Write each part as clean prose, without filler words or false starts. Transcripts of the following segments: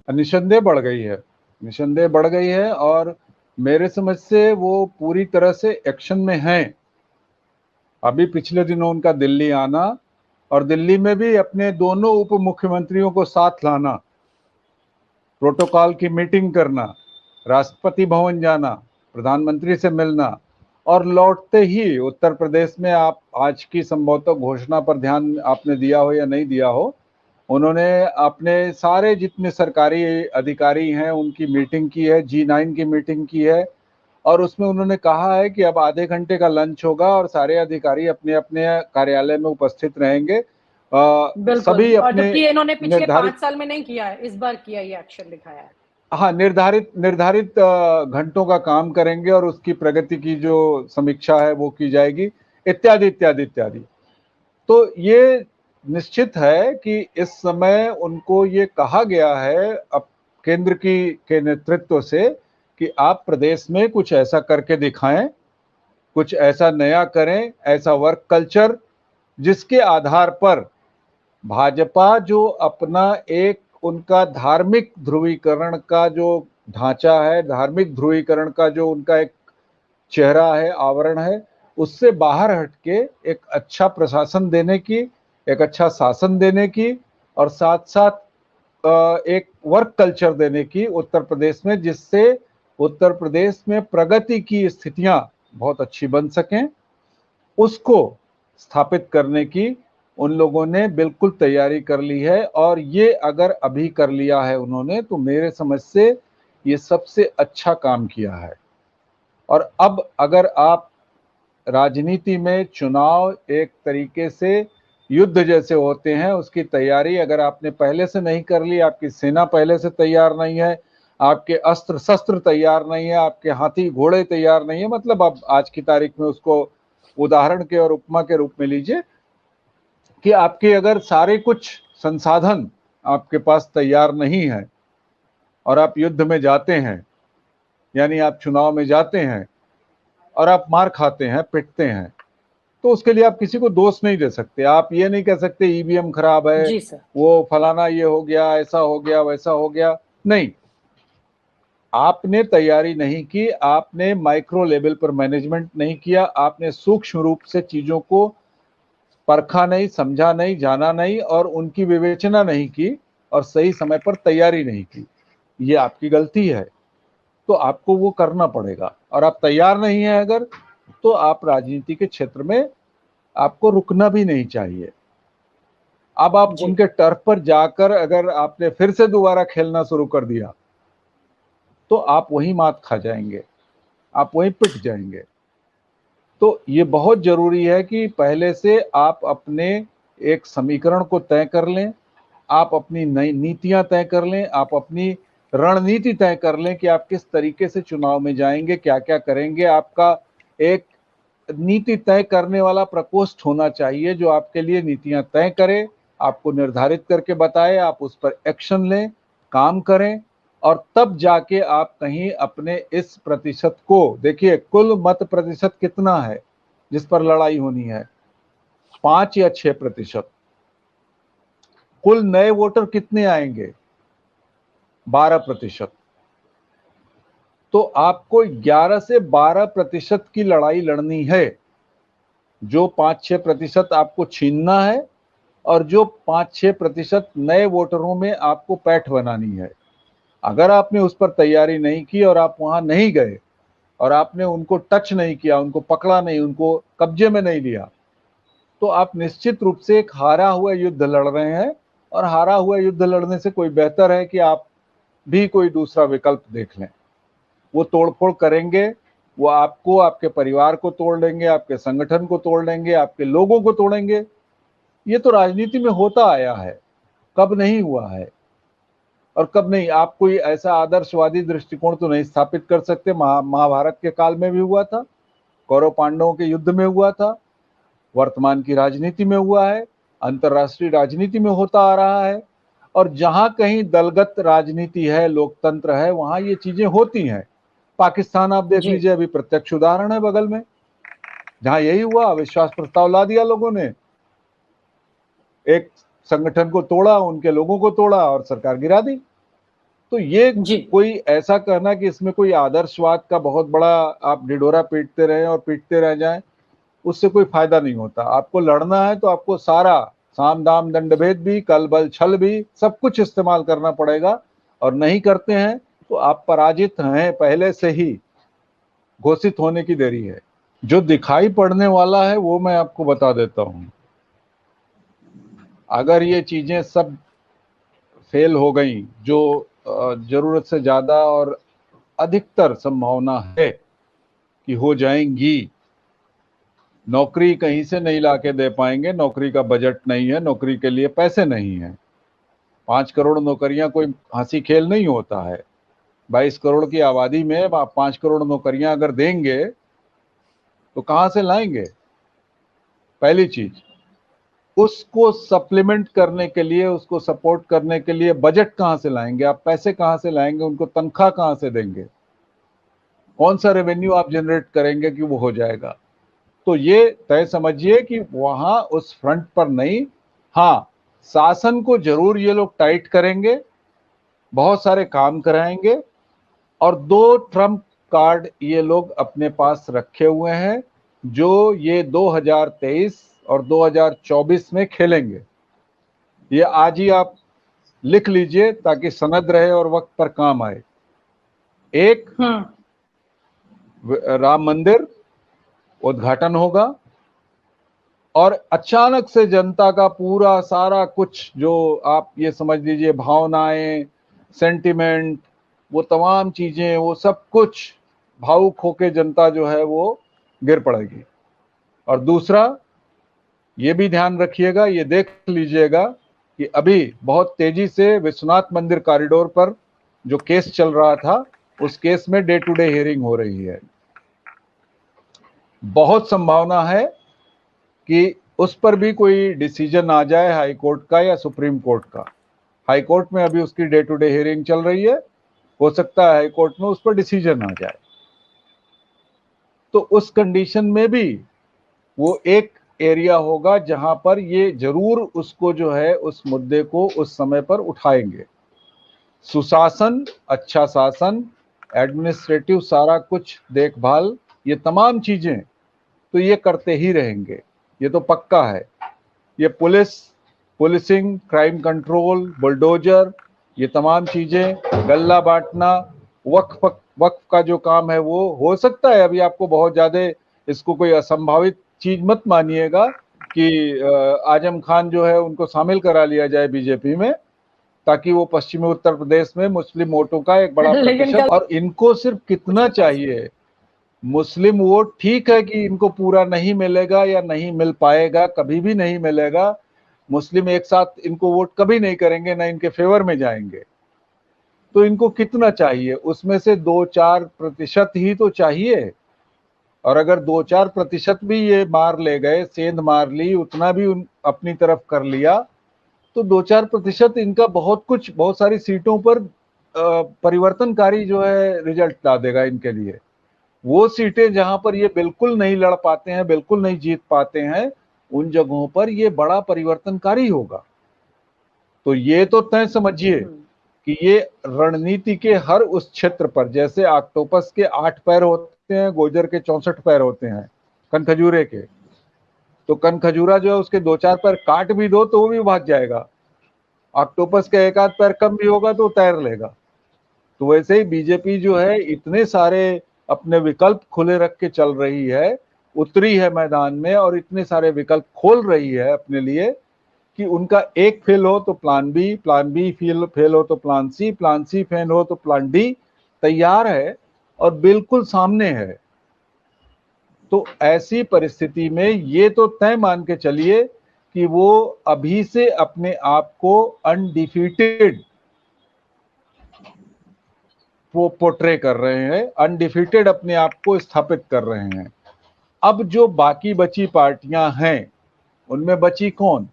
निस्संदेह बढ़ गई है, निस्संदेह बढ़ गई है। और मेरे समझ से वो पूरी तरह से एक्शन में हैं। अभी पिछले दिनों उनका दिल्ली आना और दिल्ली में भी अपने दोनों उप मुख्यमंत्रियों को साथ लाना, प्रोटोकॉल की मीटिंग करना, राष्ट्रपति भवन जाना, प्रधानमंत्री से मिलना, और लौटते ही उत्तर प्रदेश में, आप आज की संभवतः घोषणा पर ध्यान आपने दिया हो या नहीं दिया हो, उन्होंने अपने सारे जितने सरकारी अधिकारी हैं उनकी मीटिंग की है, G9 की मीटिंग की है। और उसमें उन्होंने कहा है कि अब आधे घंटे का लंच होगा और सारे अधिकारी अपने अपने कार्यालय में उपस्थित रहेंगे। बिल्कुल, सभी और अपने जबकि इन्होंने पिछले निर्धारित 5 साल में नहीं किया है, इस बार किया, ये एक्शन दिखाया है। हाँ, निर्धारित निर्धारित घंटों का काम करेंगे और उसकी प्रगति की जो समीक्षा है वो की जाएगी, इत्यादि इत्यादि इत्यादि। तो ये निश्चित है कि इस समय उनको ये कहा गया है अब केंद्र की के नेतृत्व से कि आप प्रदेश में कुछ ऐसा करके दिखाएं, कुछ ऐसा नया करें, ऐसा वर्क कल्चर जिसके आधार पर भाजपा जो अपना एक उनका धार्मिक ध्रुवीकरण का जो ढांचा है, धार्मिक ध्रुवीकरण का जो उनका एक चेहरा है, आवरण है, उससे बाहर हटके एक अच्छा प्रशासन देने की, एक अच्छा शासन देने की, और साथ साथ एक वर्क कल्चर देने की उत्तर प्रदेश में, जिससे उत्तर प्रदेश में प्रगति की स्थितियां बहुत अच्छी बन सकें, उसको स्थापित करने की उन लोगों ने बिल्कुल तैयारी कर ली है। और ये अगर अभी कर लिया है उन्होंने, तो मेरे समझ से ये सबसे अच्छा काम किया है। और अब अगर आप राजनीति में चुनाव एक तरीके से युद्ध जैसे होते हैं, उसकी तैयारी अगर आपने पहले से नहीं कर ली, आपकी सेना पहले से तैयार नहीं है, आपके अस्त्र शस्त्र तैयार नहीं है, आपके हाथी घोड़े तैयार नहीं है, मतलब अब आज की तारीख में उसको उदाहरण के और उपमा के रूप में लीजिए कि आपके अगर सारे कुछ संसाधन आपके पास तैयार नहीं है और आप युद्ध में जाते हैं, यानी आप चुनाव में जाते हैं और आप मार खाते हैं, पिटते हैं, तो उसके लिए आप किसी को दोष नहीं दे सकते। आप ये नहीं कह सकते ईवीएम खराब है, जी सर। वो फलाना ये हो गया, ऐसा हो गया, वैसा हो गया। नहीं, आपने तैयारी नहीं की, आपने माइक्रो लेवल पर मैनेजमेंट नहीं किया, आपने सूक्ष्म रूप से चीजों को परखा नहीं, समझा नहीं, जाना नहीं और उनकी विवेचना नहीं की और सही समय पर तैयारी नहीं की। ये आपकी गलती है, तो आपको वो करना पड़ेगा। और आप तैयार नहीं है अगर, तो आप राजनीति के क्षेत्र में आपको रुकना भी नहीं चाहिए। अब आप जी। उनके टर्फ पर जाकर अगर आपने फिर से दोबारा खेलना शुरू कर दिया, तो आप वहीं मात खा जाएंगे, आप वहीं पिट जाएंगे। तो ये बहुत जरूरी है कि पहले से आप अपने एक समीकरण को तय कर लें, आप अपनी नई नीतियां तय कर लें, आप अपनी रणनीति तय कर लें कि आप किस तरीके से चुनाव में जाएंगे, क्या क्या करेंगे। आपका एक नीति तय करने वाला प्रकोष्ठ होना चाहिए जो आपके लिए नीतियां तय करे, आपको निर्धारित करके बताए, आप उस पर एक्शन लें, काम करें, और तब जाके आप कहीं अपने इस प्रतिशत को देखिए। कुल मत प्रतिशत कितना है जिस पर लड़ाई होनी है? 5 या 6%। कुल नए वोटर कितने आएंगे? 12%। तो आपको 11 से 12% की लड़ाई लड़नी है। जो 5-6% आपको छीनना है और जो 5-6% नए वोटरों में आपको पैठ बनानी है। अगर आपने उस पर तैयारी नहीं की और आप वहां नहीं गए और आपने उनको टच नहीं किया, उनको पकड़ा नहीं, उनको कब्जे में नहीं लिया, तो आप निश्चित रूप से एक हारा हुआ युद्ध लड़ रहे हैं। और हारा हुआ युद्ध लड़ने से कोई बेहतर है कि आप भी कोई दूसरा विकल्प देख लें। वो तोड़फोड़ करेंगे, वो आपको, आपके परिवार को तोड़ लेंगे, आपके संगठन को तोड़ लेंगे, आपके लोगों को तोड़ेंगे। ये तो राजनीति में होता आया है, कब नहीं हुआ है और कब नहीं। आप कोई ऐसा आदर्शवादी दृष्टिकोण तो नहीं स्थापित कर सकते। महाभारत के काल में भी हुआ था, कौरव पांडवों के युद्ध में हुआ था, वर्तमान की राजनीति में हुआ है, अंतरराष्ट्रीय राजनीति में होता आ रहा है। और जहां कहीं दलगत राजनीति है, लोकतंत्र है, वहां ये चीजें होती हैं। पाकिस्तान आप देख जी। लीजिए, अभी प्रत्यक्ष उदाहरण है बगल में, जहां यही हुआ, अविश्वास प्रस्ताव ला दिया लोगों ने, एक संगठन को तोड़ा, उनके लोगों को तोड़ा और सरकार गिरा दी। तो ये जी कोई ऐसा कहना कि इसमें कोई आदर्शवाद का बहुत बड़ा आप ढिढोरा पीटते रहें और पीटते रह जाएं, उससे कोई फायदा नहीं होता। आपको लड़ना है तो आपको सारा साम दाम दंड भेद भी, कल बल छल भी, सब कुछ इस्तेमाल करना पड़ेगा। और नहीं करते हैं तो आप पराजित हैं, पहले से ही घोषित होने की देरी है। जो दिखाई पड़ने वाला है वो मैं आपको बता देता हूं। अगर ये चीजें सब फेल हो गई, जो जरूरत से ज्यादा और अधिकतर संभावना है कि हो जाएंगी, नौकरी कहीं से नहीं लाके दे पाएंगे, नौकरी का बजट नहीं है, नौकरी के लिए पैसे नहीं है। 5 करोड़ नौकरियां कोई हंसी खेल नहीं होता है। 22 करोड़ की आबादी में आप 5 करोड़ नौकरियां अगर देंगे तो कहां से लाएंगे? पहली चीज, उसको सप्लीमेंट करने के लिए, उसको सपोर्ट करने के लिए बजट कहां से लाएंगे आप? पैसे कहां से लाएंगे? उनको तनख्वाह कहां से देंगे? कौन सा रेवेन्यू आप जनरेट करेंगे कि वो हो जाएगा? तो ये तय समझिए कि वहां उस फ्रंट पर नहीं, हाँ शासन को जरूर ये लोग टाइट करेंगे, बहुत सारे काम कराएंगे, और 2 ट्रम्प कार्ड ये लोग अपने पास रखे हुए हैं जो ये 2023 और 2024 में खेलेंगे। ये आज ही आप लिख लीजिए ताकि सनद रहे और वक्त पर काम आए। एक, राम मंदिर उद्घाटन होगा और अचानक से जनता का पूरा सारा कुछ, जो आप ये समझ लीजिए भावनाएं, सेंटिमेंट, वो तमाम चीजें, वो सब कुछ भावुक होके जनता जो है वो गिर पड़ेगी। और दूसरा, ये भी ध्यान रखिएगा, ये देख लीजिएगा कि अभी बहुत तेजी से विश्वनाथ मंदिर कॉरिडोर पर जो केस चल रहा था, उस केस में डे टू डे हियरिंग हो रही है। बहुत संभावना है कि उस पर भी कोई डिसीजन आ जाए हाई कोर्ट का या सुप्रीम कोर्ट का। हाई कोर्ट में अभी उसकी डे टू डे हियरिंग चल रही है, हो सकता है हाई कोर्ट में उस पर डिसीजन आ जाए। तो उस कंडीशन में भी वो एक एरिया होगा जहां पर ये जरूर उसको जो है, उस मुद्दे को उस समय पर उठाएंगे। सुशासन, अच्छा शासन, एडमिनिस्ट्रेटिव सारा कुछ देखभाल, ये तमाम चीजें तो ये करते ही रहेंगे, ये तो पक्का है। ये पुलिसिंग, क्राइम कंट्रोल, बुलडोजर, ये तमाम चीजें, गल्ला बांटना, वक्फ का जो काम है वो हो सकता है अभी आपको बहुत ज्यादा, इसको कोई असंभावित चीज मत मानिएगा कि आजम खान जो है उनको शामिल करा लिया जाए बीजेपी में, ताकि वो पश्चिमी उत्तर प्रदेश में मुस्लिम वोटों का एक बड़ा प्रतिशत, और इनको सिर्फ कितना चाहिए मुस्लिम वोट, ठीक है कि इनको पूरा नहीं मिलेगा या नहीं मिल पाएगा, कभी भी नहीं मिलेगा। मुस्लिम एक साथ इनको वोट कभी नहीं करेंगे, ना इनके फेवर में जाएंगे। तो इनको कितना चाहिए? उसमें से 2-4% ही तो चाहिए। और अगर 2-4% भी ये मार ले गए, सेंध मार ली, उतना भी अपनी तरफ कर लिया, तो 2-4% इनका बहुत कुछ, बहुत सारी सीटों पर परिवर्तनकारी जो है रिजल्ट ला देगा इनके लिए। वो सीटें जहां पर ये बिल्कुल नहीं लड़ पाते हैं, बिल्कुल नहीं जीत पाते हैं, उन जगहों पर ये बड़ा परिवर्तनकारी होगा। तो ये तो तय समझिए कि ये रणनीति के हर उस क्षेत्र पर, जैसे ऑक्टोपस के 8 पैर होते हैं, गोजर के 64 पैर होते हैं, कनखजूरे के, तो कनखजूरा जो है उसके 2-4 पैर काट भी दो तो वो भी भाग जाएगा। ऑक्टोपस का 1 आध पैर कम भी होगा तो तैर लेगा। तो वैसे ही बीजेपी जो है इतने सारे अपने विकल्प खुले रख के चल रही है, उतरी है मैदान में और इतने सारे विकल्प खोल रही है अपने लिए कि उनका एक फेल हो तो प्लान बी फेल हो तो प्लान सी फेल हो तो प्लान डी तैयार है और बिल्कुल सामने है। तो ऐसी परिस्थिति में ये तो तय मान के चलिए कि वो अभी से अपने आप को अनडिफीटेड वो पोर्ट्रे कर रहे हैं, अनडिफीटेड अपने आप को स्थापित कर रहे हैं। अब जो बाकी बची पार्टियां हैं उनमें बची कौन?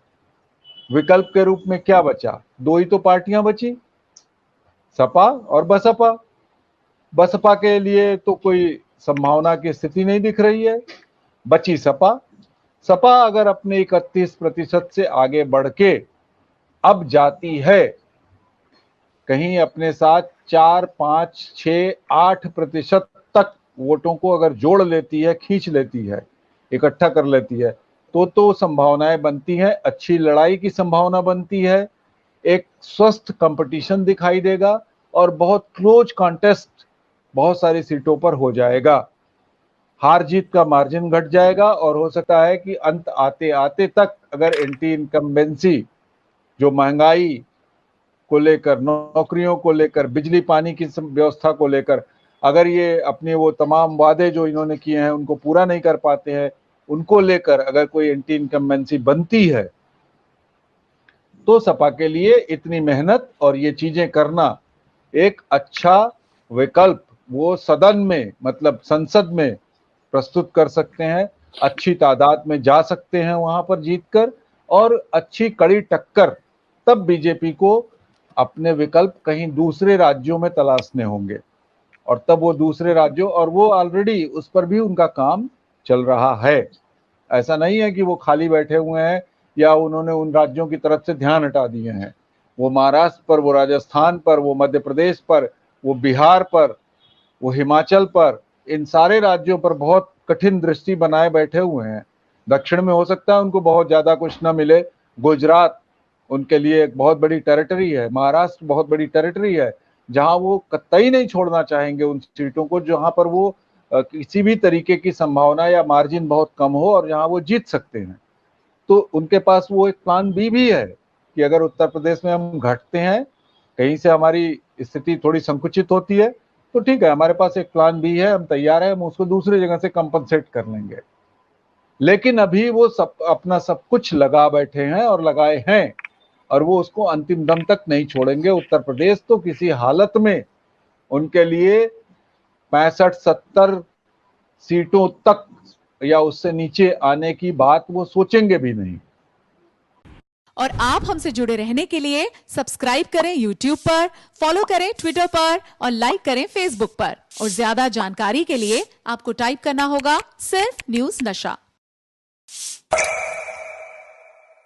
विकल्प के रूप में क्या बचा? 2 ही तो पार्टियां बची, सपा और बसपा। बसपा के लिए तो कोई संभावना की स्थिति नहीं दिख रही है, बची सपा। सपा अगर अपने 31% से आगे बढ़ के अब जाती है, कहीं अपने साथ 4, 5, 6, 8% तक वोटों को अगर जोड़ लेती है, खींच लेती है, इकट्ठा कर लेती है, तो संभावनाएं बनती हैं, अच्छी लड़ाई की संभावना बनती है, एक स्वस्थ कंपटीशन दिखाई देगा और बहुत क्लोज कॉन्टेस्ट बहुत सारी सीटों पर हो जाएगा। हार जीत का मार्जिन घट जाएगा और हो सकता है कि अंत आते आते तक अगर एंटी इनकम्बेंसी, जो महंगाई को लेकर, नौकरियों को लेकर, बिजली पानी की व्यवस्था को लेकर, अगर ये अपने वो तमाम वादे जो इन्होंने किए हैं उनको पूरा नहीं कर पाते हैं, उनको लेकर अगर कोई एंटी इनकम्बेंसी बनती है, तो सपा के लिए इतनी मेहनत और ये चीजें करना एक अच्छा विकल्प वो सदन में, मतलब संसद में प्रस्तुत कर सकते हैं, अच्छी तादाद में जा सकते हैं वहां पर जीतकर, और अच्छी कड़ी टक्कर तब बीजेपी को अपने विकल्प कहीं दूसरे राज्यों में तलाशने होंगे, और तब वो दूसरे राज्यों, और वो ऑलरेडी उस पर भी उनका काम चल रहा है। ऐसा नहीं है कि वो खाली बैठे हुए हैं या उन्होंने उन राज्यों की तरफ से ध्यान हटा दिए हैं। वो महाराष्ट्र पर, वो राजस्थान पर, वो मध्य प्रदेश पर, वो बिहार पर, वो हिमाचल पर, इन सारे राज्यों पर बहुत कठिन दृष्टि बनाए बैठे हुए हैं। दक्षिण में हो सकता है उनको बहुत ज्यादा कुछ न मिले, गुजरात उनके लिए एक बहुत बड़ी टेरिटरी है, महाराष्ट्र बहुत बड़ी टेरिटरी है, जहां वो कतई नहीं छोड़ना चाहेंगे उन सीटों को जहां पर वो किसी भी तरीके की संभावना या मार्जिन बहुत कम हो और जहां वो जीत सकते हैं। तो उनके पास वो एक प्लान बी भी है कि अगर उत्तर प्रदेश में हम घटते हैं, कहीं से हमारी स्थिति थोड़ी संकुचित होती है, तो ठीक है, हमारे पास एक प्लान बी है, हम तैयार है, हम उसको दूसरी जगह से कंपनसेट कर लेंगे। लेकिन अभी वो सब अपना सब कुछ लगा बैठे हैं और लगाए हैं, और वो उसको अंतिम दम तक नहीं छोड़ेंगे। उत्तर प्रदेश तो किसी हालत में उनके लिए 65-70 सीटों तक या उससे नीचे आने की बात वो सोचेंगे भी नहीं। और आप हमसे जुड़े रहने के लिए सब्सक्राइब करें YouTube पर, फॉलो करें Twitter पर और लाइक करें Facebook पर। और ज्यादा जानकारी के लिए आपको टाइप करना होगा सिर्फ न्यूज़ नशा।